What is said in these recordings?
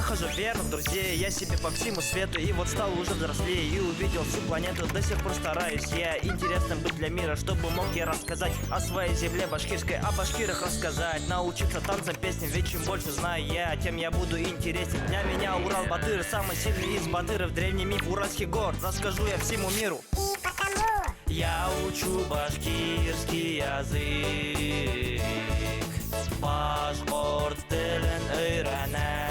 нахожу верных друзей. Я себе по всему свету и вот стал уже взрослее. И увидел всю планету, до сих пор стараюсь я интересным быть для мира, чтобы мог я рассказать о своей земле башкирской, о башкирах рассказать. Научиться танцам, песням, ведь чем больше знаю я, тем я буду интересен. Для меня Урал-Батыр, самый сильный из батыров. Древний миф Уральских гор расскажу я всему миру. И потому я учу башкирский язык, башкорт телен öğrenem.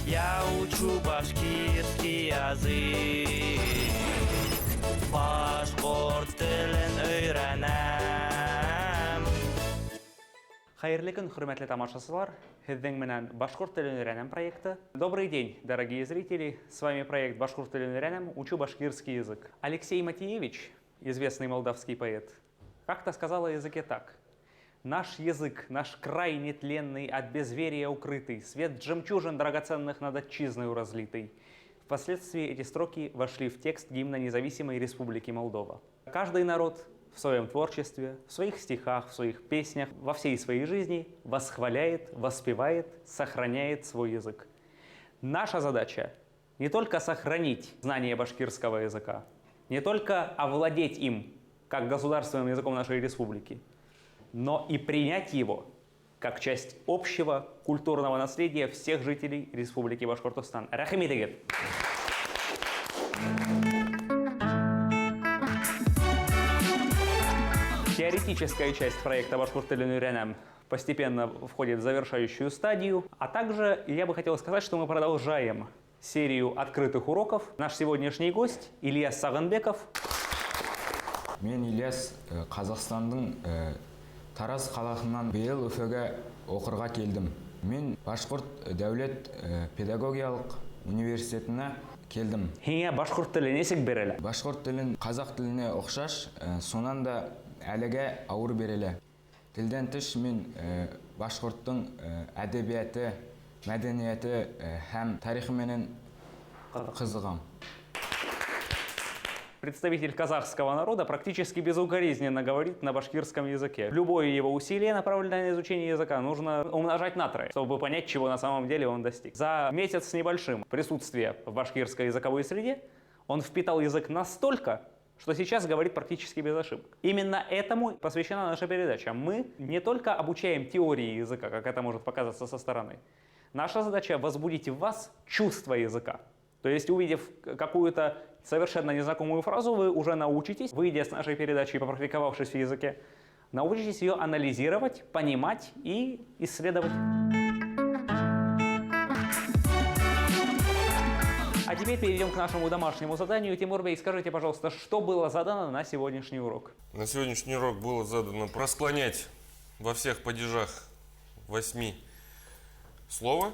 Я учу башкирский язык, башкорт телен öğrenem. Хайырлы күн, хөрмәтле тамашачылар! Һеҙҙең менән Башҡорт телен өйрәнәм проекты. Добрый день, дорогие зрители! С вами проект Башҡорт телен өйрәнәм, учу башкирский язык. Алексей Матиевич, известный молдавский поэт, как-то сказал о языке так. Наш язык, наш край нетленный, от безверия укрытый, свет жемчужин драгоценных над отчизною разлитый. Впоследствии эти строки вошли в текст гимна независимой Республики Молдова. Каждый народ в своем творчестве, в своих стихах, в своих песнях, во всей своей жизни восхваляет, воспевает, сохраняет свой язык. Наша задача не только сохранить знание башкирского языка, не только овладеть им как государственным языком нашей республики, но и принять его как часть общего культурного наследия всех жителей Республики Башкортостан. Рахмет егет! Теоретическая часть проекта «Башқұрт тілін үйренем» постепенно входит в завершающую стадию. А также я бы хотел сказать, что мы продолжаем серию открытых уроков. Наш сегодняшний гость Ильяс Сағынбеков. Мен Ильяс Қазақстандың Тараз қаласынан биыл Уфаға оқырға келдім. Мен Башқұрт дәулет педагогиялық университетіне келдім. Һиңә башқұрт тілі несек береле? Башқұрт тілін қазақ тіліне ұқсаш, сонан да әліге ауыр береле. Тілден тыш мен башқұрттың әдебиеті, мәдениеті һәм тарихы менен қызығам. Представитель казахского народа практически безукоризненно говорит на башкирском языке. Любое его усилие, направленное на изучение языка, нужно умножать на 3, чтобы понять, чего на самом деле он достиг. За месяц с небольшим присутствия в башкирской языковой среде он впитал язык настолько, что сейчас говорит практически без ошибок. Именно этому посвящена наша передача. Мы не только обучаем теории языка, как это может показаться со стороны. Наша задача — возбудить в вас чувство языка. То есть, увидев какую-то совершенно незнакомую фразу, вы уже научитесь, выйдя с нашей передачи и попрактиковавшись в языке, научитесь ее анализировать, понимать и исследовать. А теперь перейдем к нашему домашнему заданию. Тимур Бей, скажите, пожалуйста, что было задано на сегодняшний урок? На сегодняшний урок было задано расклонять во всех падежах 8 слова,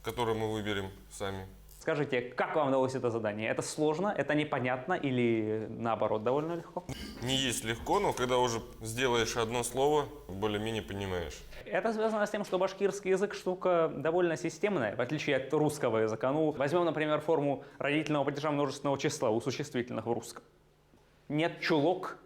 которые мы выберем сами. Скажите, как вам удалось это задание? Это сложно, это непонятно или наоборот довольно легко? Не есть легко, но когда уже сделаешь одно слово, более-менее понимаешь. Это связано с тем, что башкирский язык штука довольно системная, в отличие от русского языка. Ну, возьмем, например, форму родительного падежа множественного числа у существительных в русском. Нет чулок,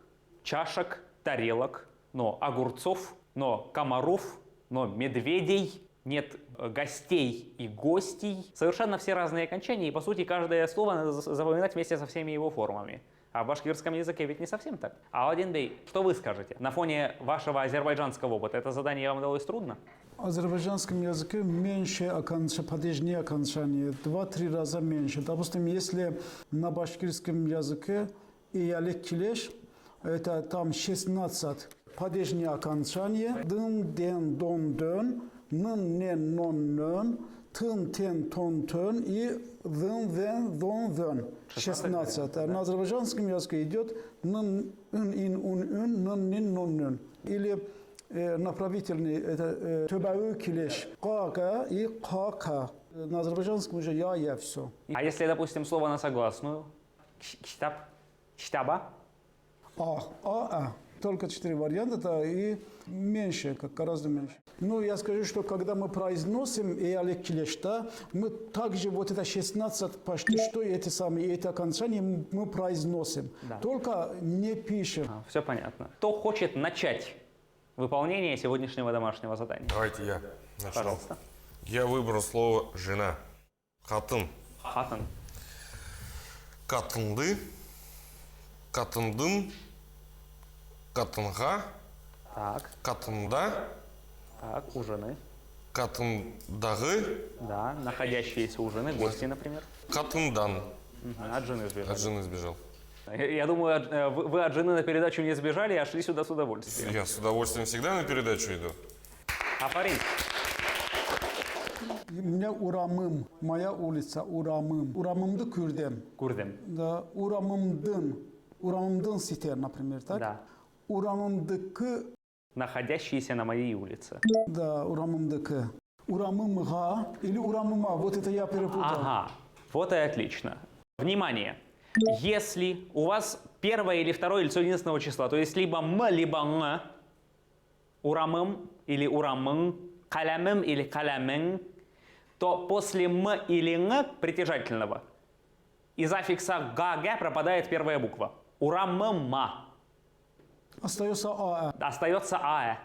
чашек, тарелок, но огурцов, но комаров, но медведей. Нет гостей и гостей. Совершенно все разные окончания, и по сути каждое слово надо запоминать вместе со всеми его формами. А в башкирском языке ведь не совсем так. Аладдин Бей, что вы скажете? На фоне вашего азербайджанского опыта это задание вам удалось трудно? В азербайджанском языке меньше падежные окончания, 2-3 раза меньше. Допустим, если на башкирском языке и алек-килеш, это там 16 падежные окончания. Дын, ден, дон, дön. Нын, нен, нон, нön, тын, тен, тон, тön и дын, ден, дон, дön. 16. А на азербайджанском языке идет нын, ын, ин, ун, ын, нын, нин, нон, нön. Или направительный, это төбәуи килеш, ка и ка. На азербайджанском уже я, все. А если, допустим, слово на согласную? Китаб? Китаба? Только 4 варианта, и меньше, гораздо меньше. Ну, я скажу, что когда мы произносим и алек-килешта, мы также вот это 16 почти что эти самые, эти окончания мы произносим. Да. Только не пишем. Все понятно. Кто хочет начать выполнение сегодняшнего домашнего задания? Давайте я начну. Пожалуйста. Я выбрал слово жена. Хатын. Хатын. Катынды. Катындын. Катынға. Так, Катында. так, у жены. Катындағы. Да, находящиеся у жены, гости, например. Катындан. От жены сбежали. От жены сбежал. Я думаю, вы от жены на передачу не сбежали, а шли сюда с удовольствием. Я с удовольствием всегда на передачу иду. Афарин. У меня урамым, моя улица, урамым. Урамымды күрдем. Курдем. Да, урамымдын ситер, например, так? Да. Урамымдыкы, Находящиеся на моей улице. да, урамымдыкы. Урамымга или урамыма, вот это я перепутал. Ага, вот и отлично. Внимание! Если у вас первое или второе лицо единственного числа, то есть либо м, либо н, урамым или урамын, калямым или калямын, то после м или н притяжательного из аффикса га пропадает первая буква. Урамыма. Остается а. Остается аэ,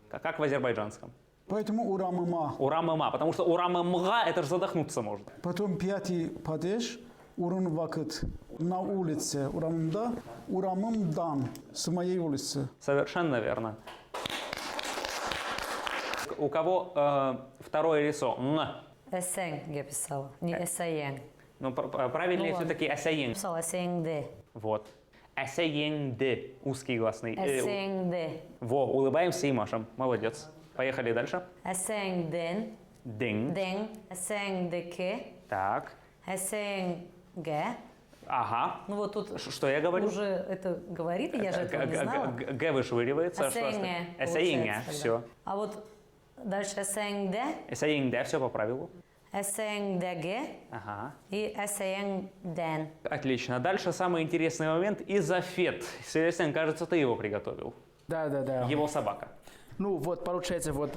как в азербайджанском. Поэтому урамыма. Урамыма, потому что урамымга это же задохнуться можно. Потом пятый падеж, урын вакыт на улице, урамымда, урамымдан, с моей улицы. Совершенно верно. У кого второе лицо н? Эсен я писала, не эсаен. Ну, правильнее Ну, все-таки эсаен. Писала эсенде. Вот. Эсаенде. Узкий гласный. Эсенде. Во, улыбаемся и машем. Молодец. Поехали дальше. Эсенден. День. Ден. Эсендеке. Так. Эсенге. Ага. Ну вот тут Что я говорю? уже это говорит, я же этого не знала. Г вышвыривается. Эсенге. Эсаенге. получается Все. тогда. А вот дальше эсенде, Эсаенде. Все по правилу. эсендеге Ага. и эсенден. Отлично. Дальше самый интересный момент. Изофет. Селестин, кажется, ты его приготовил. Да. Его собака. Ну вот получается вот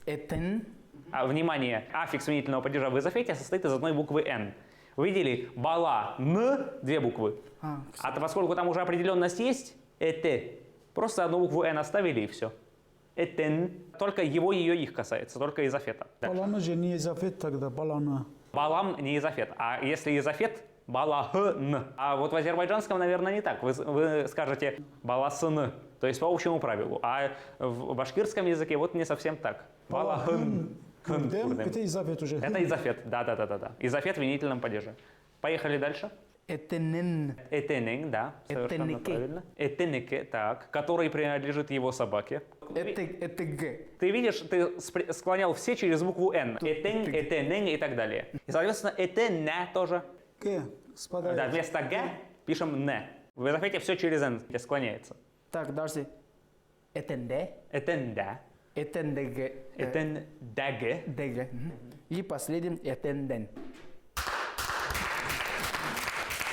этен. Внимание, аффикс сменительного падежа в изофете состоит из одной буквы «н». Вы видели? Бала, н, две буквы. А поскольку там уже определенность есть, эте, просто одну букву «н» оставили и все. Этен. Только его, ее, их касается, только изофета. Дальше. Баланы же не изофет тогда, баланы. Балам не изофет. А если изофет, балахн. А вот в азербайджанском, наверное, не так. Вы скажете баласн, то есть по общему правилу. А в башкирском языке вот не совсем так. Балахн. Күрдем, это изофет уже. Это изофет, да. Изофет в винительном падеже. Поехали дальше. Этенен. Этенен, да, совершенно Этенеке. правильно. Этенеке, так, который принадлежит его собаке. Этег. Ты видишь, ты склонял все через букву «н». Этен, этенен и так далее. И, соответственно, этене тоже. Г, спадает. Да, вместо «г» пишем «не». В изофете все через «н» склоняется. Так, дальше. Этенде. Этенда. Этендеге. Этендаге. Деге. И последним этенден.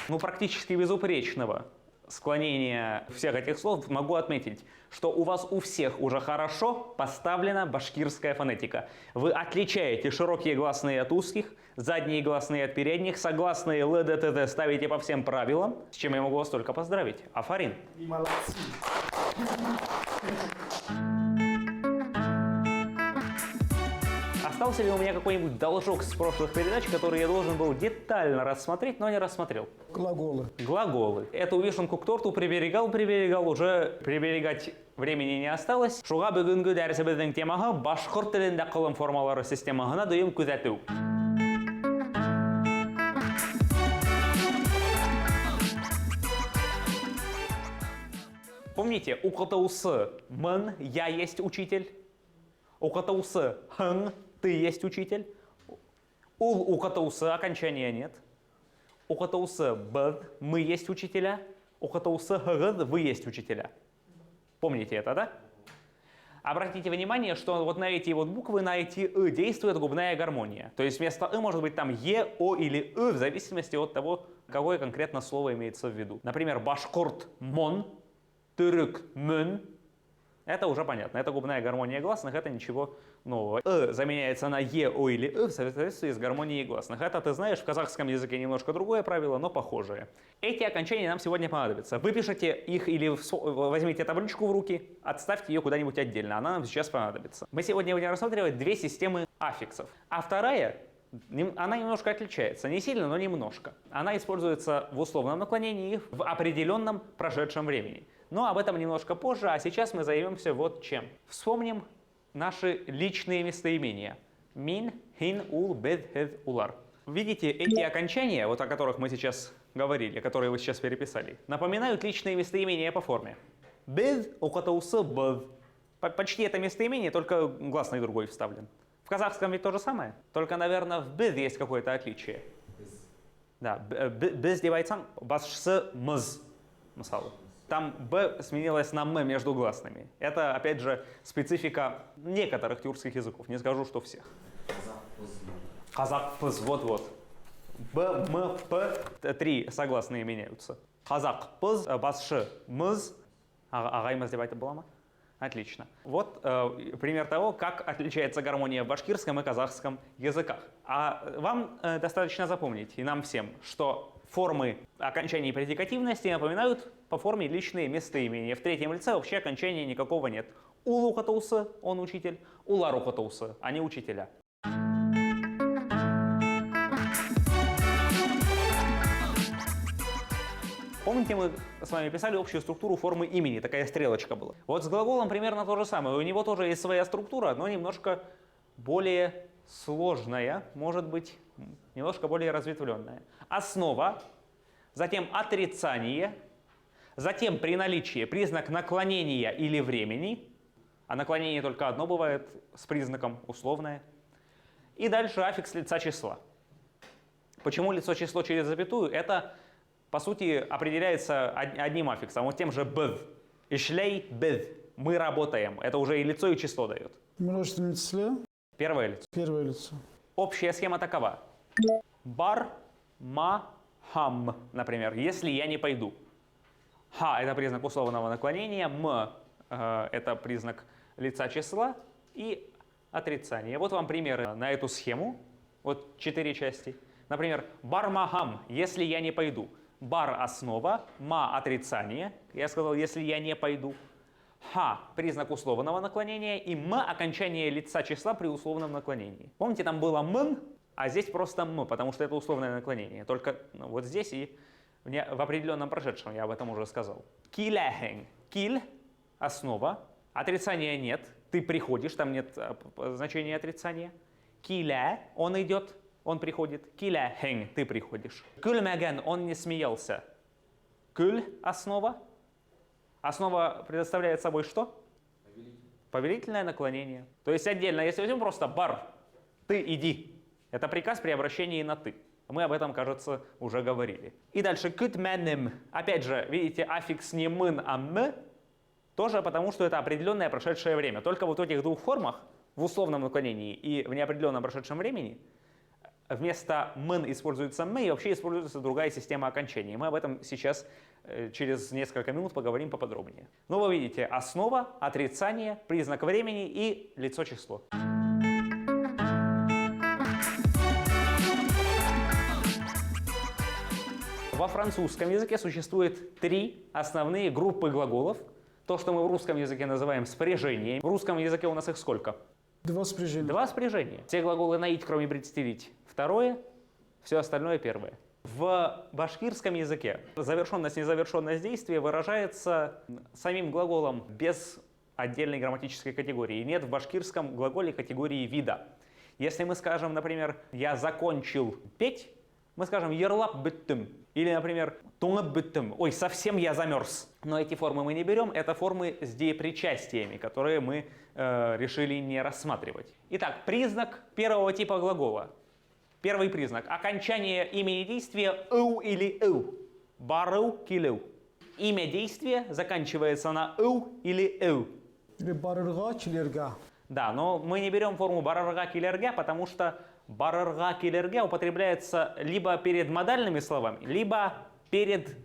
Ну, практически безупречного склонения всех этих слов могу отметить, что у вас у всех уже хорошо поставлена башкирская фонетика. Вы отличаете широкие гласные от узких, задние гласные от передних, согласные Л, Д, Т, Д ставите по всем правилам, с чем я могу вас только поздравить. Афарин. Молодцы. Остался ли у меня какой-нибудь должок с прошлых передач, который я должен был детально рассмотреть, но не рассмотрел? Глаголы. Глаголы. Эту вишенку к торту приберегал, уже приберегать времени не осталось. Шуға бүгінгі дәрісіміздің темаға башқұрт тілінде қылым формалары системасына дүйім күзету. Помните, у Катаусы «мн» «я есть учитель», у Катаусы «хэн» «ты есть учитель», у Катаусы окончания нет, у Катаусы «бд» «мы есть учителя», у Катаусы «гд» «вы есть учителя». Помните это, да? Обратите внимание, что вот на эти вот буквы, на эти «ы» действует губная гармония. То есть вместо «ы» может быть там «е», «о» или «ы», в зависимости от того, какое конкретно слово имеется в виду. Например, башкорт «мон», түрік «мөн», Это уже понятно. Это губная гармония гласных, это ничего нового. Заменяется на е, о или в соответствии с гармонией гласных. Это ты знаешь, в казахском языке немножко другое правило, но похожее. Эти окончания нам сегодня понадобятся. Выпишите их или возьмите табличку в руки, отставьте ее куда-нибудь отдельно. Она нам сейчас понадобится. Мы сегодня будем рассматривать две системы аффиксов. А вторая, она немножко отличается. Не сильно, но немножко. Она используется в условном наклонении в определенном прошедшем времени. Но об этом немножко позже, а сейчас мы займемся вот чем. Вспомним наши личные местоимения. Мин, хин, ул, бед, хед, улар. Видите, эти окончания, вот о которых мы сейчас говорили, которые вы сейчас переписали, напоминают личные местоимения по форме. Бед, укатаусы, бед. Почти это местоимение, только гласный другой вставлен. В казахском ведь то же самое, только, наверное, в бед есть какое-то отличие. Да, без девайцан, басшсы, мыз, мысалы. Там «б» сменилось на «м» между гласными. Это, опять же, специфика некоторых тюркских языков. Не скажу, что всех. Казак, пыз, вот-вот. «Б», «м», «п» три согласные меняются. Казак, пыз, басшы, мыз. Ағаймыз деп айтып бола ма? Отлично. Вот пример того, как отличается гармония в башкирском и казахском языках. А вам достаточно запомнить, и нам всем, что формы окончаний предикативности напоминают по форме личные местоимения. В третьем лице вообще окончания никакого нет. Улу катаусы, он учитель, улару катаусы, они учителя. Помните, мы с вами писали общую структуру формы имени, такая стрелочка была. Вот с глаголом примерно то же самое. У него тоже есть своя структура, но немножко более сложная, может быть, немножко более разветвленная. Основа, затем отрицание, затем при наличии признак наклонения или времени, а наклонение только одно бывает с признаком условное, и дальше аффикс лица числа. Почему лицо число через запятую? Это, по сути, определяется одним аффиксом, вот тем же «бд». «Ишлей бд». Мы работаем. Это уже и лицо, и число дает. Множественное число. Первое лицо. Первое лицо. Общая схема такова. Бар, ма, хам, например, если я не пойду. Ха – это признак условного наклонения, м – это признак лица числа и отрицание. Вот вам примеры на эту схему. Вот 4 части. Например, бар, ма, хам – если я не пойду. Бар – основа, ма – отрицание. Я сказал, если я не пойду. Ха – признак условного наклонения, и м – окончание лица числа при условном наклонении. Помните, там было мн, а здесь просто м, потому что это условное наклонение. Только вот здесь и в определенном прошедшем, я об этом уже сказал. Киляхен. Киль – основа, отрицания нет, ты приходишь, там нет значения отрицания. Киля – он идет, он приходит. Киляхен – ты приходишь. Кульмеген – он не смеялся. Куль – основа. Основа предоставляет собой что? Повелительное наклонение. То есть отдельно, если возьмем просто бар, ты иди. Это приказ при обращении на ты. Мы об этом, кажется, уже говорили. И дальше кытменем. Опять же, видите, аффикс не мын, а м. Тоже потому, что это определенное прошедшее время. Только вот в этих двух формах, в условном наклонении и в неопределенном прошедшем времени, вместо мын используется м, и вообще используется другая система окончаний. Мы об этом сейчас через несколько минут поговорим поподробнее. Но вы видите, основа, отрицание, признак времени и лицо число. Во французском языке существует 3 основные группы глаголов. То, что мы в русском языке называем спряжением. В русском языке у нас их сколько? 2 спряжения. 2 спряжения. Все глаголы наить, кроме предстелить. Второе, все остальное первое. В башкирском языке завершенность и незавершенность действия выражается самим глаголом без отдельной грамматической категории. Нет в башкирском глаголе категории вида. Если мы скажем, например, «я закончил петь», мы скажем «ерлап биттим». Или, например, «туңып биттим». «Ой, совсем я замерз». Но эти формы мы не берем, это формы с деепричастиями, которые мы решили не рассматривать. Итак, признак первого типа глагола. Первый признак. Окончание имени действия «ыл» или «ыл». Барыл, килыл. Имя действия заканчивается на «ыл» или «ыл». Или барырга, килерга. Да, но мы не берем форму барырга, килерга, потому что барырга, килерга употребляется либо перед модальными словами, либо перед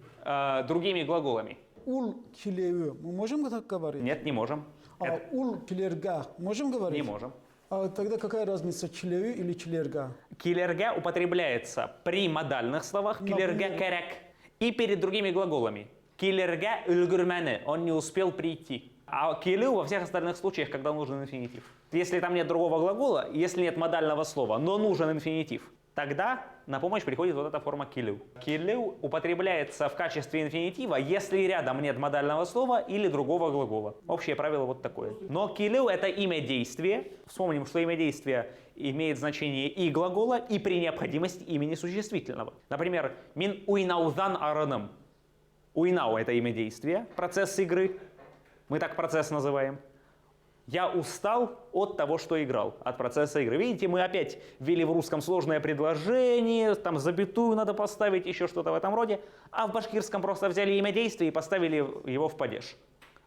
другими глаголами. Ул килею. Мы можем так говорить? Нет, не можем. А ул килерга можем говорить? Не можем. А тогда какая разница, чилею или чилерга? Килерга употребляется при модальных словах, килерга керек, и перед другими глаголами. Килерга ülgürmeni, он не успел прийти. А килю во всех остальных случаях, когда нужен инфинитив. Если там нет другого глагола, если нет модального слова, но нужен инфинитив, тогда на помощь приходит вот эта форма килю. Килю употребляется в качестве инфинитива, если рядом нет модального слова или другого глагола. Общее правило вот такое. Но килю — это имя действия. Вспомним, что имя действия имеет значение и глагола, и при необходимости имени существительного. Например, мин уйнаузан араным. Уйнау — это имя действия, процесс игры. Мы так процесс называем. Я устал от того, что играл, от процесса игры. Видите, мы опять ввели в русском сложное предложение, там запятую надо поставить, еще что-то в этом роде. А в башкирском просто взяли имя действия и поставили его в падеж.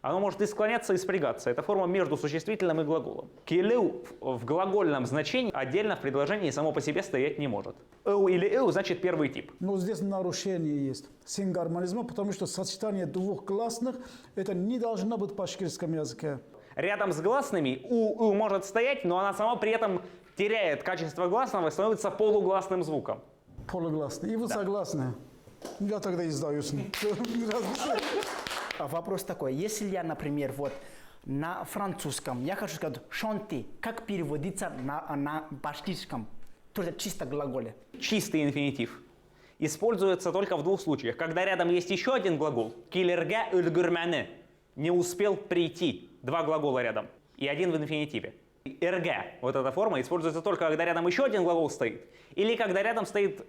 Оно может и склоняться, и спрягаться. Это форма между существительным и глаголом. Килю в глагольном значении отдельно в предложении само по себе стоять не может. Эу или эу значит первый тип. Но здесь нарушение есть. Сингармонизма, потому что сочетание двух гласных, это не должно быть в башкирском языке. Рядом с гласными у может стоять, но она сама при этом теряет качество гласного и становится полугласным звуком. Полугласные. И вы согласны? Я тогда и сдаюсь. Вопрос такой, если я, например, вот на французском, я хочу сказать «шанти», как переводится на башкирском? Тоже чисто глаголе. Чистый инфинитив используется только в двух случаях. Когда рядом есть еще один глагол, килерга ülgürmeni, не успел прийти, два глагола рядом, и один в инфинитиве. Эрга, вот эта форма, используется только когда рядом еще один глагол стоит, или когда рядом стоит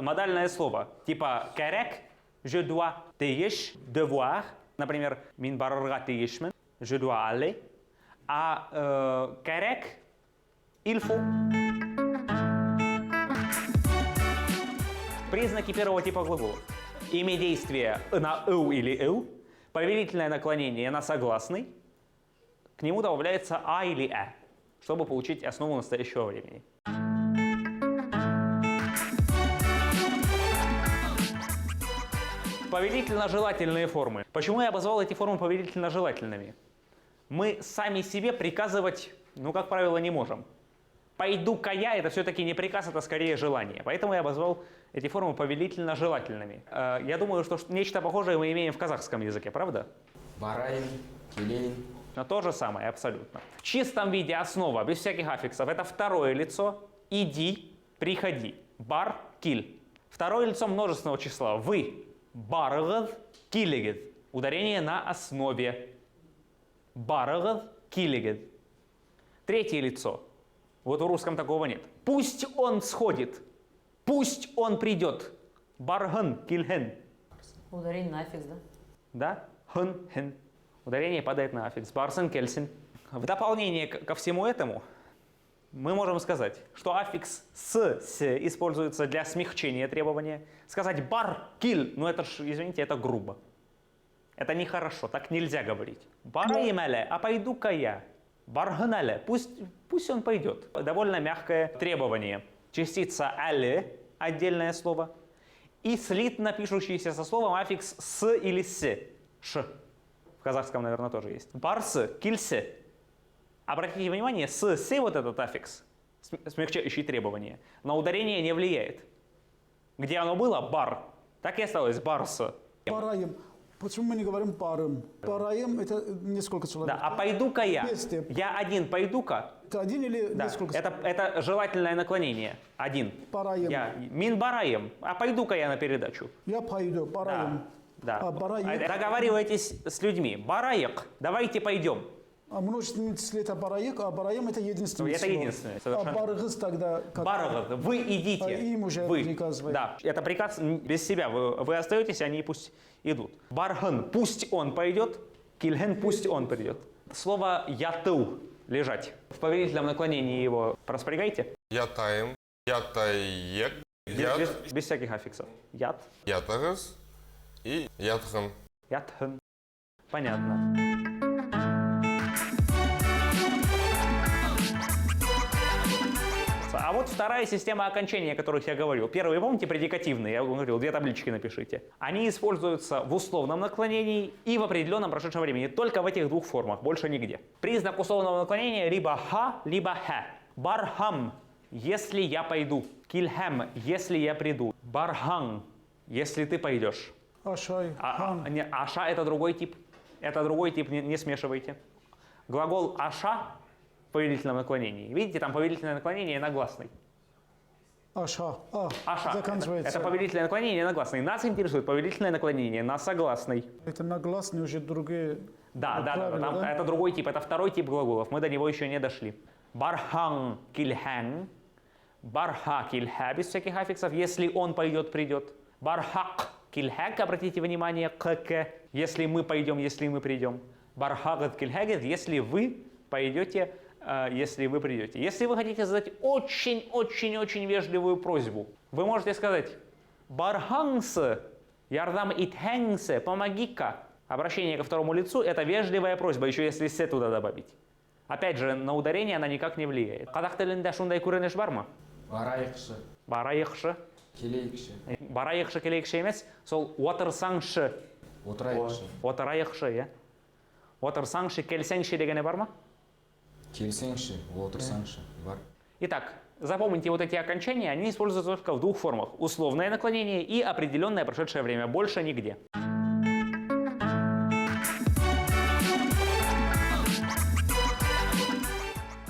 модальное слово, типа «керек», «je dois», «тейеш», «devoir», например, «min bararga teyешмен», «je dois aller», а «керек», «il faut». Признаки первого типа глагола. Имя действия на «ыл» или «ыл», повелительное наклонение на согласный, к нему добавляется «а» или «э», чтобы получить основу настоящего времени. Повелительно-желательные формы. Почему я обозвал эти формы повелительно-желательными? Мы сами себе приказывать, как правило, не можем. «Пойду-ка я» — это все-таки не приказ, это скорее желание. Поэтому я обозвал эти формы повелительно-желательными. Я думаю, что нечто похожее мы имеем в казахском языке, правда? Барайын, келейін. Но то же самое, абсолютно. В чистом виде основа, без всяких аффиксов, это второе лицо «иди», «приходи». Бар, киль. Второе лицо множественного числа «вы». Барығыз, килігіз. Ударение на основе. Барығыз, килігіз. Третье лицо. Вот в русском такого нет. Пусть он сходит. Пусть он придет. Баргын, кильген. Ударение на аффикс, да? Да? Хын, хен. Ударение падает на аффикс. Барсен, кельсен. В дополнение ко всему этому мы можем сказать, что аффикс с используется для смягчения требования. Сказать бар, киль, это ж, извините, это грубо. Это нехорошо, так нельзя говорить. Бараимеле, а пойду-ка я. Баргынале, пусть он пойдет. Довольно мягкое требование. Частица але, отдельное слово, и слитно пишущийся со словом аффикс с или с. Ш. В казахском, наверное, тоже есть. Барсы, кильсе. Обратите внимание, с вот этот аффикс, смягчающий требования, на ударение не влияет. Где оно было, бар, так и осталось, барса. Бараем. Почему мы не говорим барым? Бараем — это несколько человек. Да, а пойду-ка я. Вместе. Я один пойду-ка. Это один или Да, несколько человек? это желательное наклонение. Один. Бараем. Я мин бараем. А пойду-ка я на передачу. Я пойду, бараем. Да. А бараек? Договаривайтесь с людьми. Бараек, давайте пойдем. А множественное число это бараек, а бараем это единственное Это число. единственное, А совершенно. баргыз тогда как? Баргыз, вы идите. А им уже вы. приказывай. Да, это приказ без себя. Вы остаетесь, они пусть идут. Баргын, пусть он пойдет. Кильген, пусть он придет. Слово ятыл, лежать. В повелительном наклонении его проспрягайте. Ятаем, ятаек, Без всяких аффиксов. Ят, ятагыз и ятхан. ятхын. Понятно. А А вот вторая система окончания, о которых я говорил. Первые, помните, предикативные, я говорил, 2 таблички напишите. Они используются в условном наклонении и в определенном прошедшем времени. Только в этих 2 формах, больше нигде. Признак условного наклонения либо ха, либо хэ. Бархам, если я пойду. Кильхэм, если я приду. Бархан, если ты пойдешь. Ашай, хан. Аша это другой тип. Это другой тип, не смешивайте. Глагол аша в повелительном наклонении. Видите, там повелительное наклонение на гласный. Аша. Аша. Заканчивается. Это повелительное наклонение на гласный. Нас интересует повелительное наклонение на согласный. Это на гласные уже другие. Да, правила, там, да? это другой тип, это второй тип глаголов. Мы до него еще не дошли. Бархан кильхэн. Барха кильхэ без всяких аффиксов. Если он пойдет, придет. Бархак кильхэк, обратите внимание, к. Если мы пойдем, если мы придем. Бархагат кильхэгет, если вы пойдете, если вы придете. Если вы хотите задать очень-очень-очень вежливую просьбу, вы можете сказать «Бархангсы, ярдам итхэнгсы, помоги-ка». Обращение ко второму лицу – это вежливая просьба, еще если «се» туда добавить. Опять же, на ударение она никак не влияет. Қазақ тілінде шундай көрініш бар ма? барайықшы, Барайықшы. келейікші, Барайықшы келейікші емес, сол отырсаңшы. отырайықшы, Отырайықшы, иә. Отырсаңшы, келсеңші дегені бар ма? келсеңші, отырсаңшы, бар. Итак, запомните вот эти окончания, они используются только в 2 формах. Условное наклонение и определенное прошедшее время. Больше нигде.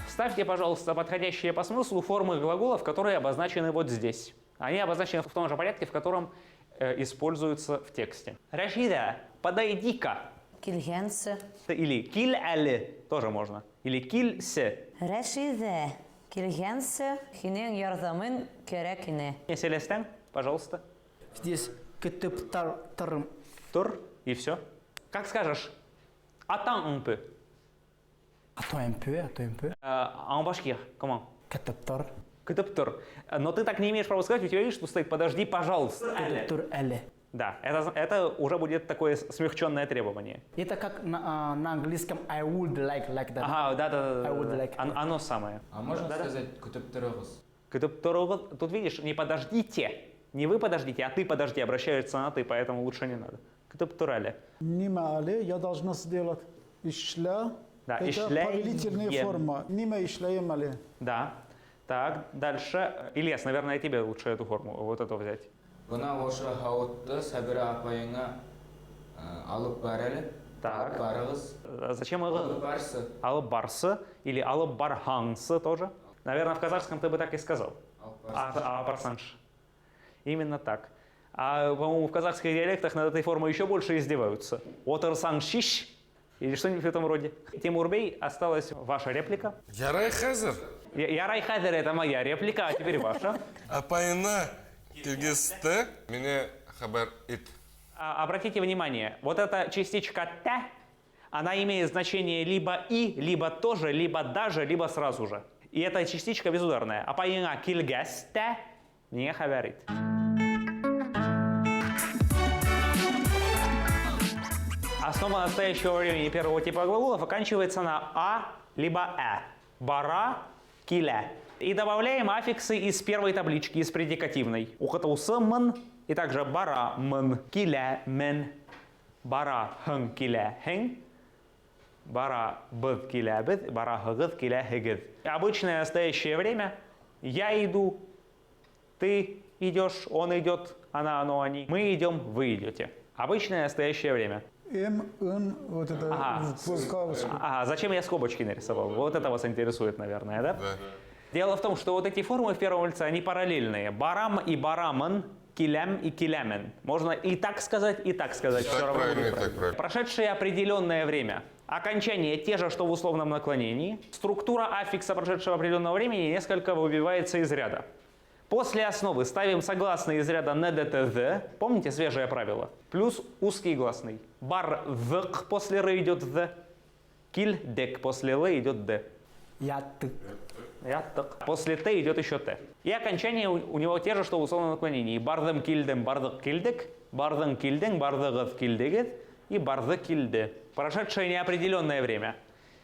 Вставьте, пожалуйста, подходящие по смыслу формы глаголов, которые обозначены вот здесь. Они обозначены в том же порядке, в котором используются в тексте. Рашида, подойди-ка. Кильхенсе. Или киль-әлі тоже можно. Или киль-се. Рашиде. Кильхенсе. Хинен ярдамын керекине. Селестен, пожалуйста. Здесь ктып тарым. Тур и все. Как скажешь? Attends un peu. Attends un peu. En башкир, comment? Ктып тар. Кытып-тур. Но ты так не имеешь права сказать, у тебя видишь, что стоит «подожди, пожалуйста». Тур эле. Да, это уже будет такое смягченное требование. Это как на английском I would like that. Ага, да. I would like. Оно самое. А можно сказать күтіп тұрыңыз? Кытып-тур, тут видишь, не подождите. Не вы подождите, а ты подожди, обращаются на ты, поэтому лучше не надо. Кытып-турали. Нима але, я должна сделать ишля. Да, это ишля повелительная ем. форма. Нима ишляем але. Да. Так, дальше. Ильяс, наверное, тебе лучше эту форму, вот эту взять. Бұна ошы хауытты Сәбира апайыңа алып бар әлі. Так. Алып барығыз. Зачем Алып его? барсы. Алып барсы или алып бархансы тоже? Наверное, в казахском ты бы так и сказал. Алып барсы. А барсанш. Именно так. А, по-моему, в казахских диалектах над этой формой еще больше издеваются. Отырсаншиш или что-нибудь в этом роде. Тимурбей, осталась ваша реплика. Ярай хазыр. Ярай хазер, это моя реплика, а теперь ваша. Апайына келгесті мене хабар ит. Обратите внимание, вот эта частичка «та», она имеет значение либо «и», либо «тоже», либо «даже», либо «сразу же». И эта частичка безударная. Апайына келгесті не хабарит. Основа настоящего времени первого типа глаголов оканчивается на «а» либо «э». Бара, киля. И добавляем аффиксы из первой таблички, из предикативной. Ухатаусы мын, и также бара мын, киля мен, бара хэн киля хэн, бара быд киля быд, бара хыгыд киля хыгыд. Обычное настоящее время. Я иду, ты идешь, он идет, она, оно, они. Мы идем, вы идете. Обычное настоящее время. Вот это в кавычках. Ага, зачем я скобочки нарисовал? Вот это вас интересует, наверное, да? Да. Дело в том, что вот эти формы в первом лице, они параллельные. Барам и бараман, килям и килямен. Можно и так сказать, и так сказать. И Все так равно правильно, будет и так правильно. Прошедшее определенное время. Окончания те же, что в условном наклонении. Структура аффикса прошедшего определенного времени несколько выбивается из ряда. После основы ставим согласные из ряда НДТЗ. Помните свежее правило? Плюс узкий гласный. Бар-зк после р идет з. Киль-дек после л идет д. Я ты. После т идет еще т. И окончания у него те же, что в условном наклонении. Бардым кильдем, бардык кильдек, бардым кильден, бардыгыз кильдегет и бардык кильде. Прошедшее неопределенное время.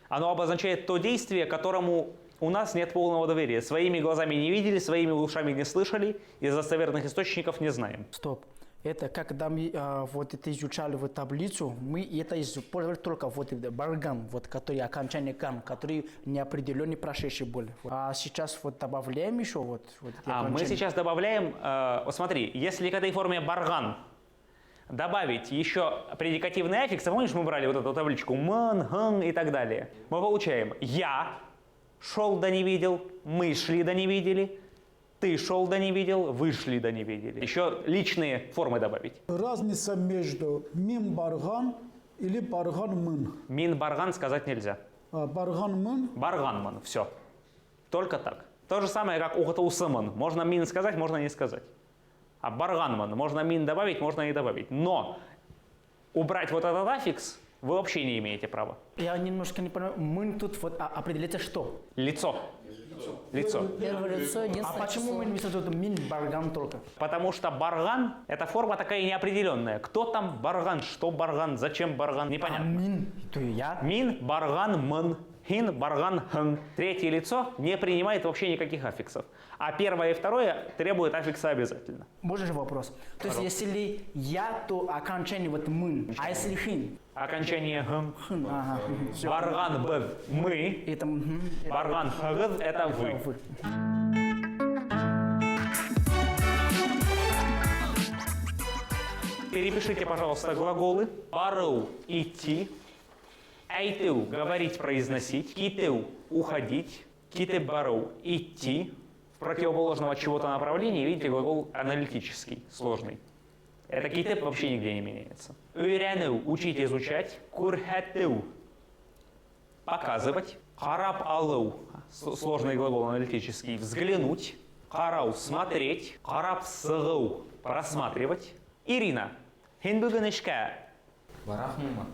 Оно обозначает то действие, которому У нас нет полного доверия. Своими глазами не видели, своими ушами не слышали, из достоверных источников не знаем. Стоп. Это когда мы вот это изучали в таблицу, мы это использовали только вот барган, вот который окончание ган, который неопределенный прошедший были. А сейчас вот добавляем еще вот эти Мы окончания. сейчас добавляем, вот смотри, если к этой форме барган добавить еще предикативный аффикс, а помнишь, мы брали вот эту табличку ман, ган и так далее, мы получаем я шел да не видел, мы шли да не видели, ты шел да не видел, вы шли да не видели. Еще личные формы добавить. Разница между мин барган или барган мын. Мин барган сказать нельзя. Барган мын. Барганман, все. Только так. То же самое, как ухатаусыман. Можно мин сказать, можно не сказать. А барганман, можно мин добавить, можно не добавить. Но убрать вот этот аффикс вы вообще не имеете права. Я немножко не понимаю, мы тут вот определяется что? Лицо. Лицо. Первое лицо, А единственное почему мы число. не тут мин барган только? Потому что барган – это форма такая неопределенная. Кто там барган, что барган, зачем барган, непонятно. Мин, то я. Мин, барган, мн, хин, барган, хэн. Третье лицо не принимает вообще никаких аффиксов. А первое и второе требует аффикса обязательно. Можно же вопрос? То есть если я, то окончание вот мын, а если хин? Окончание хэн. Хин, ага. Всё. Барган б мы, Это барган хагыз это вы. вы. Перепишите, пожалуйста, глаголы. Бару идти, айтыл говорить, произносить, китыл уходить, киты бару идти. В противоположном от чего-то направлении видите глагол аналитический, сложный. Это китып вообще нигде не меняется. Үйрәнү учить, изучать, курхәтү показывать, харап алу сложный глагол аналитический, взглянуть, харау смотреть, харап сығу просматривать. Ирина, һин бүген эшкә Барахмыма.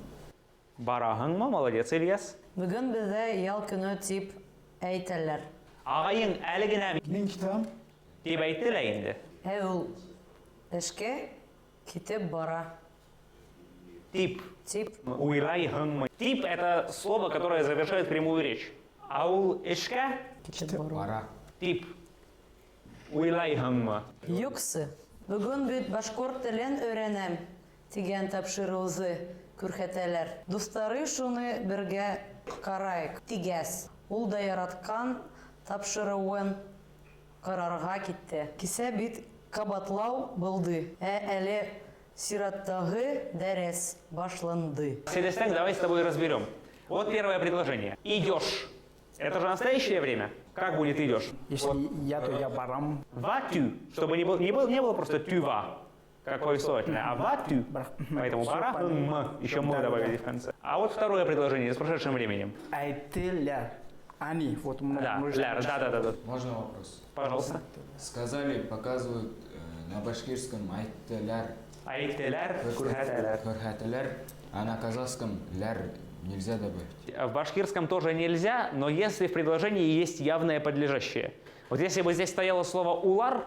бараһыңмы? Молодец, Ильяс. Бүгін бізде ял күні тип әйтәләр. Ағайың әле генә Min kitam. дип әйтте лә инде. Ул эшкә китеп бара. Тип. Тип Уйлайһыңмы? Тип – это слово, которое завершает прямую речь. А ул эшкә китеп бару. Бара. тип. Уйлайһыңмы? Юксы. Бүгін бит башкорт телен өйрәнәм дигән тапшыруызы күрһәтәләр. Дуслары шуны бергә карайык. Тигәс. Ул да яраткан тапшыруын карарга китте. Кисә бит кабатлау булды. Әле сираттагы дәрес башланды. Селестен, давай с тобой разберем. Вот первое предложение. Идешь. Это же настоящее время. Как будет идешь? Если я, то я барам. Ватю, чтобы не было просто тюва, как повествовательное, а ватю. Поэтому бара, еще мы добавили в конце. А вот второе предложение с прошедшим временем. Айтеля. Они. Вот Да, мы же- ляр, да. Можно вопрос? Пожалуйста. Сказали, показывают на башкирском айттелер, Айтелер, курхателер. көрхәтелер, а на казахском ляр нельзя добавить. В башкирском тоже нельзя, но если в предложении есть явное подлежащее. Вот если бы здесь стояло слово улар,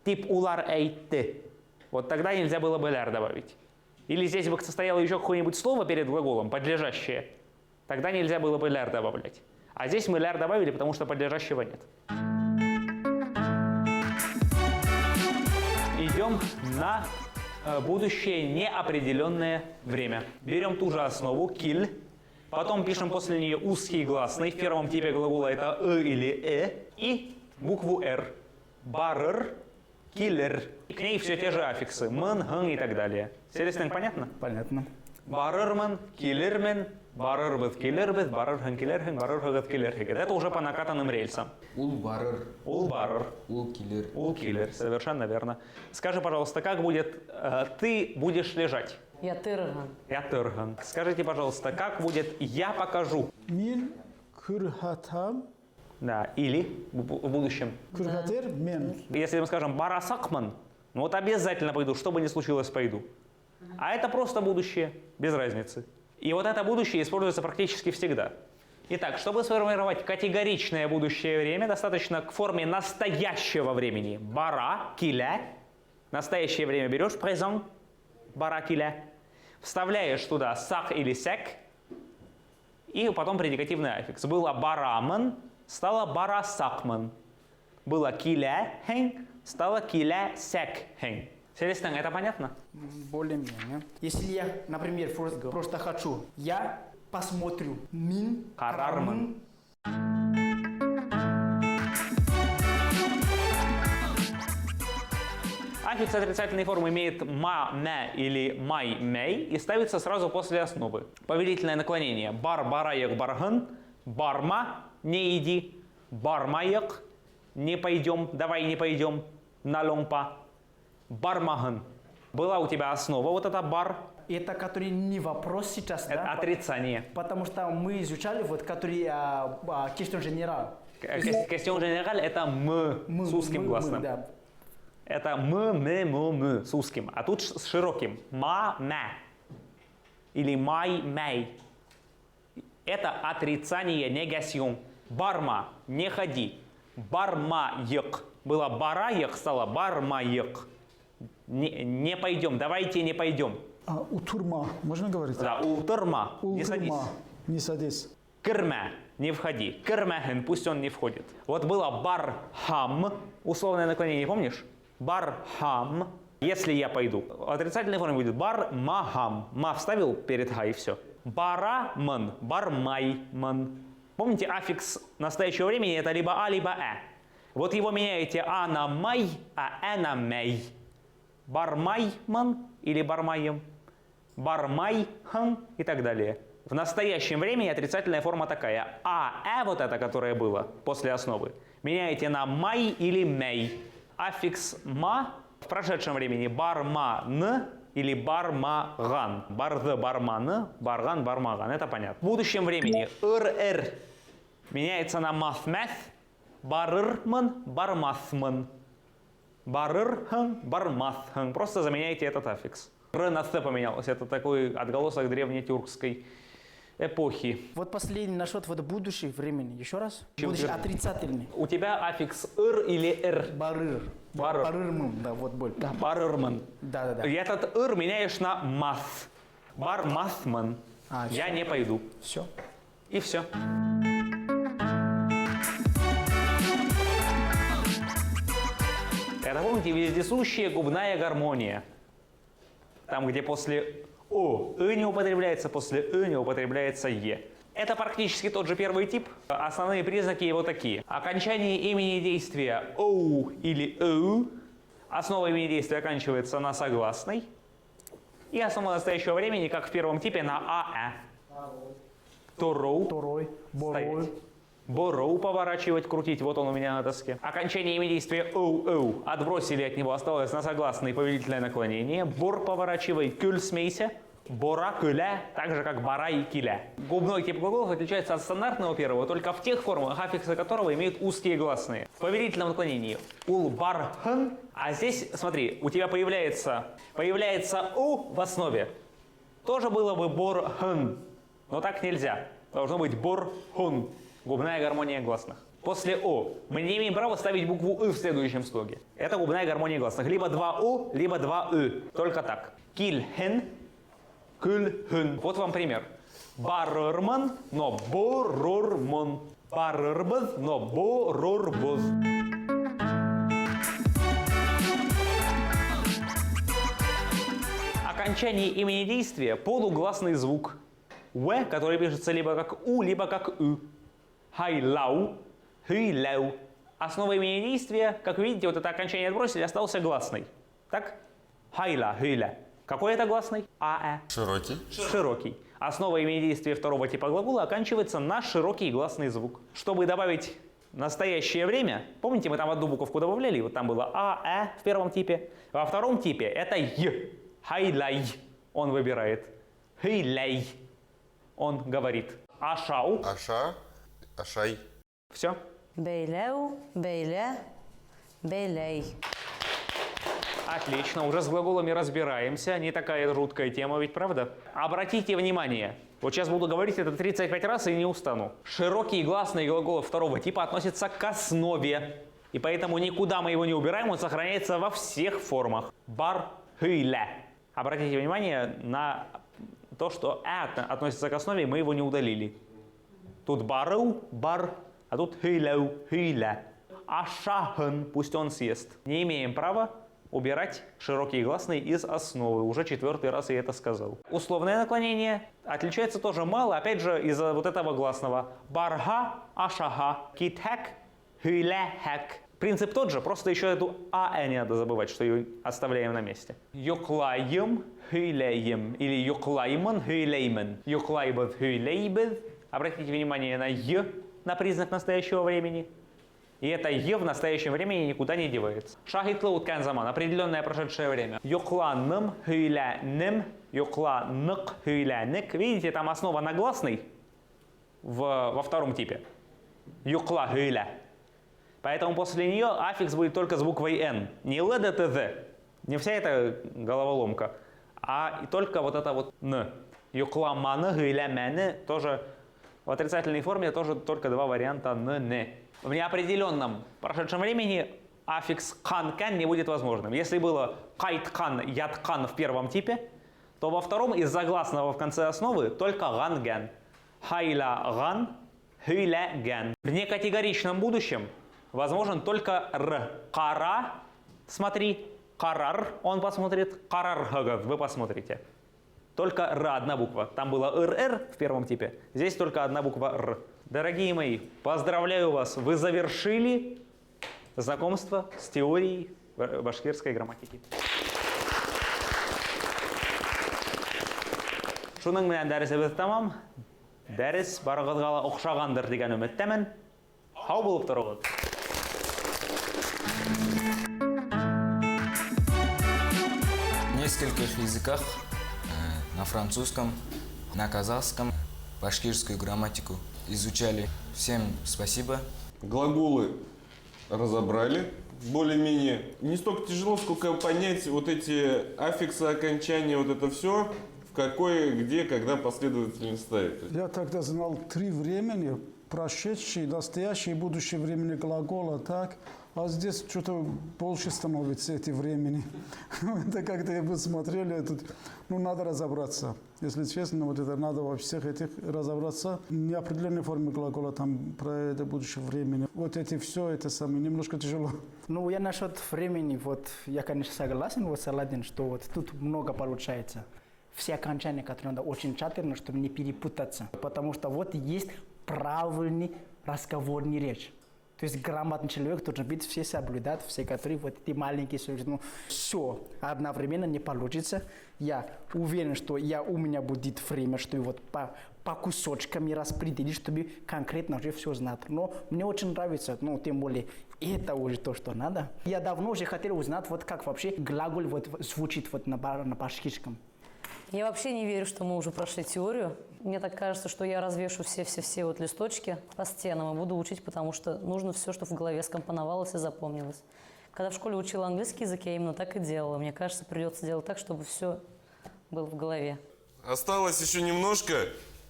тип улар эйтты, вот тогда нельзя было бы ляр добавить. Или здесь бы стояло еще какое-нибудь слово перед глаголом, подлежащее, тогда нельзя было бы ляр добавлять. А здесь мы ляр добавили, потому что подлежащего нет. Идем на будущее неопределенное время. Берем ту же основу киль, потом пишем после нее узкий гласный. В первом типе глагола это или и букву р. Барр, киллер. К ней все те же аффиксы. Мэн, хэн и так далее. Селестин, понятно? Понятно. Барырман, киллермен, барырбыт киллербыт, барырхэн киллерхэн, барырхыгыт киллерхыгыт. Это уже по накатанным рельсам. Ул барыр, Ул барыр. ул килер. Ул киллер, совершенно верно. Скажи, пожалуйста, как будет «ты будешь лежать»? Ятырган. Я тырган. Скажите, пожалуйста, как будет «я покажу»? Min kürhatam. Да, или в будущем. Kürhater men. Если мы скажем «барасакман», ну вот обязательно пойду, что бы ни случилось, пойду. А это просто будущее, без разницы. И вот это будущее используется практически всегда. Итак, чтобы сформировать категоричное будущее время, достаточно к форме настоящего времени. Бара, киля. Настоящее время берешь, présent, бара, киля. Вставляешь туда сак или сек. И потом предикативный аффикс. Было бараман, стало барасакман. Было киля хэнь, стало киля сяк хэнь. Селестин, это понятно? Более-менее. Если я, например, просто хочу, я посмотрю. Мин. Карарман. Аффикс отрицательной формы имеет ма, мэ или май, мэй и ставится сразу после основы. Повелительное наклонение. Бар, бараек, барган. Барма, не иди. Бармаек, не пойдем, давай не пойдем. Наломпа. Бармаган. Была у тебя основа, вот это бар. Это который не вопрос сейчас, Это да? отрицание. Потому что мы изучали, вот, который question general. Question générale это м с узким гласным. Да. Это м с узким, а тут с широким. Ма, мэ. Или май, мэй. Это отрицание, негасион. Барма, не ходи. Бармаек. Было бараек, стало бармаек. Не пойдем, давайте не пойдем. Утурма, можно говорить? Да, утырма, не садись. Утурма, не садись. Кырмэ, не входи. Кырмэхен, пусть он не входит. Вот было бархам, условное наклонение, помнишь? Бархам, если я пойду. Отрицательной форме будет бармахам. Ма вставил перед ха и все. Бараман, бармайман. Помните, аффикс настоящего времени это либо а, либо э. Вот его меняете а на май, а э на мэй. Бармайман или бармайем. Бармайхан и так далее. В настоящем времени отрицательная форма такая. А, вот это, которое было после основы, меняете на май или мей. Аффикс ма в прошедшем времени барман или бармаган. Бард, барман, барган, бармаган. Это понятно. В будущем времени р меняется на маthmath, барырман, бармаthман. Барырхан, барматхан. Просто заменяйте этот аффикс. Р на th поменялось. Это такой отголосок древнетюркской эпохи. Вот последний насчет вот будущего времени. Еще раз. Чем Будущий ты- отрицательный. У тебя аффикс р или р? Барыр. Барыр. Барырмым, да, вот боль. Да, Барырман. да. И этот р меняешь на мас. Бармасман. А, Я не пойду. Все. И все. Это, помните, вездесущая губная гармония. Там, где после о не употребляется, после не употребляется е. Это практически тот же первый тип. Основные признаки его такие. Окончание имени действия оу или оу. Основа имени действия оканчивается на согласной. И основа настоящего времени, как в первом типе, на аэ. Второй. Второй. Борой. Стоять. Бороу поворачивать, крутить, вот он у меня на доске. Окончание имени действия оу. Отбросили от него, осталось на согласное повелительное наклонение. Бор поворачивай, кюль смейся. Бора, кюля, так же как бара и киля. Губной тип глаголов отличается от стандартного первого только в тех формах, аффиксы которого имеют узкие гласные. В повелительном наклонении ул бар хан, а здесь, смотри, у тебя появляется у в основе. Тоже было бы бор хан, но так нельзя. Должно быть бор хун. Губная гармония гласных. После о мы не имеем права ставить букву «ы» в следующем слоге. Это губная гармония гласных. Либо два «о», либо два «ы». Только так. Кильхен, кюльхен. Вот вам пример. Барырман, но борормон. Барырбыз, но борорбыз. Окончание имени действия полугласный звук. В, который пишется либо как у, либо как ы. Хайлау, хилау. Основа имени действия, как вы видите, вот это окончание отбросили, остался гласный. Так? Хайла, хиля. Какой это гласный? А. Широкий. Широкий. Основа имени действия второго типа глагола оканчивается на широкий гласный звук. Чтобы добавить настоящее время, помните, мы там одну буковку добавляли, вот там было а, в первом типе. Во втором типе это й. Хайлай. Он выбирает. Хилай. Он говорит. Ашау. Аша. Ашай. Все. Бейлеу, бейле, бейлей. Отлично, уже с глаголами разбираемся. Не такая жуткая тема, ведь правда? Обратите внимание. Вот сейчас буду говорить это 35 раз и не устану. Широкие гласные глаголы второго типа относятся к основе. И поэтому никуда мы его не убираем, он сохраняется во всех формах. Бар, хиля. Обратите внимание на то, что относится к основе, мы его не удалили. Тут бару, бар А тут хыйлау, хыйля. Ашахын, пусть он съест. Не имеем права убирать широкие гласные из основы. Уже 4-й раз я это сказал. Условное наклонение отличается тоже мало, опять же, из-за вот этого гласного. Барха, ашаха, китхак, хыляхак. Принцип тот же, просто еще эту «а» не надо забывать, что ее оставляем на месте. Йоклайм, хыляем. Или йоклайман, хыляймен. Йоклайбад, хыляйбад. Обратите внимание на «й», на признак настоящего времени. И это «е» в настоящем времени никуда не девается. Шахитлаут канзаман, определенное прошедшее время. Йокланным, хыйлянным, йокланык, хыйляннык. Видите, там основа на гласной во втором типе. Йокла, хыйля. Поэтому после нее аффикс будет только с буквой «н». Не «л», д, т, з. Не вся эта головоломка, а и только вот это вот «н». Йокламаны, хыйляманы тоже в отрицательной форме тоже только два варианта «н», «н». В неопределенном прошедшем времени аффикс «кан-кан» не будет возможным. Если было «кайт-кан», «ят-кан» в первом типе, то во втором из загласного в конце основы только «ган-ган». «Хайла-ган», «хыля-ган». В некатегоричном будущем возможен только «р». «Кара», смотри, «карар», он посмотрит, «карар-хагав», вы посмотрите. Только «р» одна буква. Там было «р-р» в первом типе, здесь только одна буква «р». Дорогие мои, поздравляю вас, вы завершили знакомство с теорией башкирской грамматики. Шуның менән дәресебез тамам. Дәрес барыгызга охшагандыр дигән өметтәмен. Һау булып торыгыз. В нескольких языках, на французском, на казахском, башкирскую грамматику изучали. Всем спасибо. Глаголы разобрали более-менее. Не столько тяжело, сколько понять вот эти аффиксы, окончания, вот это все, в какой, где, когда последовательно ставить. Я тогда знал 3 времени, прошедший, настоящий и будущее времени глагола, так? А здесь что-то больше становится эти времени. Это как-то я бы смотрел, тут, надо разобраться. Если честно, вот это надо во всех этих разобраться. Неопределенной форме глагола там про это будущее времени. Вот эти все, это самое, немножко тяжело. Я насчет времени, я, конечно, согласен с Аладдин, что тут много получается. Все окончания, которые надо очень тщательно, чтобы не перепутаться. Потому что есть правильный разговорный речь. То есть грамотный человек должен быть все соблюдать, все, которые эти маленькие сюжеты. Все одновременно не получится. Я уверен, что у меня будет время, что по кусочкам распределить, чтобы конкретно уже все знать. Но мне очень нравится, тем более, это уже то, что надо. Я давно уже хотел узнать, как вообще глагол звучит на башкирском. Я вообще не верю, что мы уже прошли теорию. Мне так кажется, что я развешу все листочки по стенам и буду учить, потому что нужно все, что в голове скомпоновалось и запомнилось. Когда в школе учила английский язык, я именно так и делала. Мне кажется, придется делать так, чтобы все было в голове. Осталось еще немножко.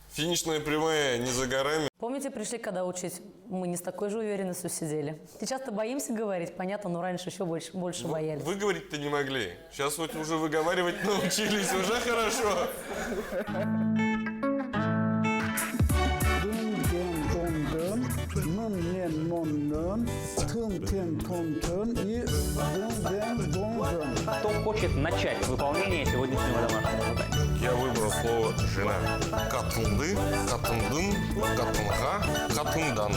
Финишная прямая не за горами. Помните, пришли, когда учить? Мы не с такой же уверенностью сидели. Сейчас-то боимся говорить, понятно, но раньше еще больше боялись. Вы говорить-то не могли. Сейчас вот уже выговаривать научились, уже хорошо. Кто хочет начать выполнение сегодняшнего домашнего задания? Я выбрал слово «жена». Катынды, катындын, катынга, катындан.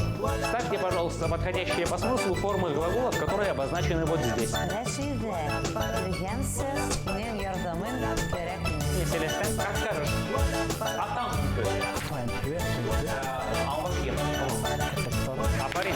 Ставьте, пожалуйста, подходящие по смыслу формы глаголов, которые обозначены вот здесь. Селестен, как скажешь? А там? Привет. А он вообще? А парень?